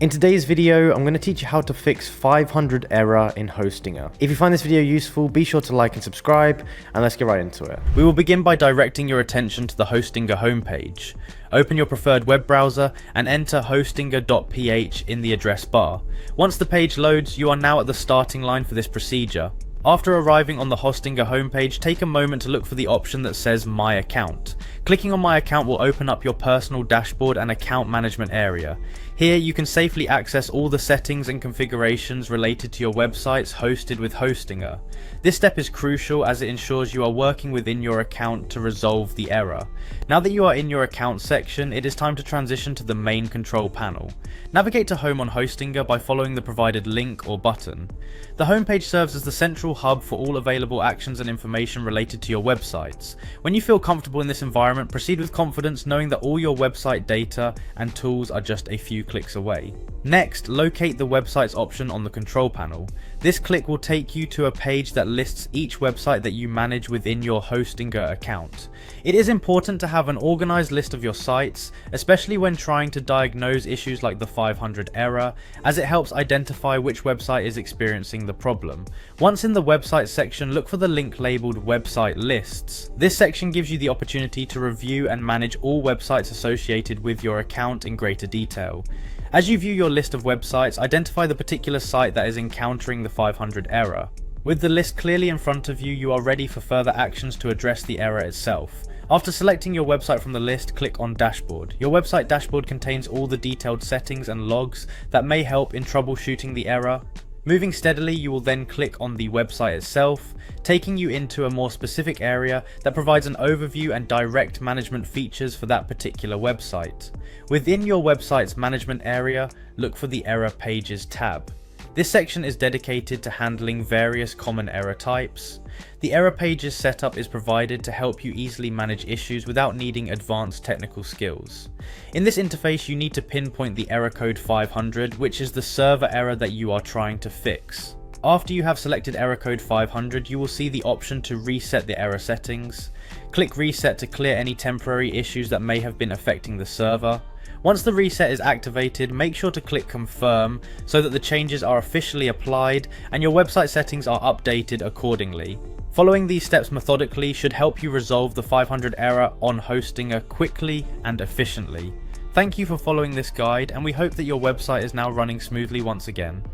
In today's video, I'm going to teach you how to fix 500 error in Hostinger. If you find this video useful, be sure to like and subscribe, and let's get right into it. We will begin by directing your attention to the Hostinger homepage. Open your preferred web browser and enter hostinger.ph in the address bar. Once the page loads, you are now at the starting line for this procedure. After arriving on the Hostinger homepage, take a moment to look for the option that says My Account. Clicking on My Account will open up your personal dashboard and account management area. Here you can safely access all the settings and configurations related to your websites hosted with Hostinger. This step is crucial as it ensures you are working within your account to resolve the error. Now that you are in your account section, it is time to transition to the main control panel. Navigate to Home on Hostinger by following the provided link or button. The homepage serves as the central hub for all available actions and information related to your websites. When you feel comfortable in this environment, proceed with confidence knowing that all your website data and tools are just a few clicks away. Next, locate the websites option on the control panel. This click will take you to a page that lists each website that you manage within your Hostinger account. It is important to have an organized list of your sites, especially when trying to diagnose issues like the 500 error, as it helps identify which website is experiencing the problem. Once in the website section, look for the link labeled Website Lists. This section gives you the opportunity to review and manage all websites associated with your account in greater detail. As you view your list of websites, identify the particular site that is encountering the 500 error. With the list clearly in front of you, you are ready for further actions to address the error itself. After selecting your website from the list, click on Dashboard. Your website dashboard contains all the detailed settings and logs that may help in troubleshooting the error. Moving steadily, you will then click on the website itself, taking you into a more specific area that provides an overview and direct management features for that particular website. Within your website's management area, look for the Error Pages tab. This section is dedicated to handling various common error types. The Error Pages setup is provided to help you easily manage issues without needing advanced technical skills. In this interface, you need to pinpoint the error code 500, which is the server error that you are trying to fix. After you have selected error code 500, you will see the option to reset the error settings. Click Reset to clear any temporary issues that may have been affecting the server. Once the reset is activated, make sure to click Confirm so that the changes are officially applied and your website settings are updated accordingly. Following these steps methodically should help you resolve the 500 error on Hostinger quickly and efficiently. Thank you for following this guide, and we hope that your website is now running smoothly once again.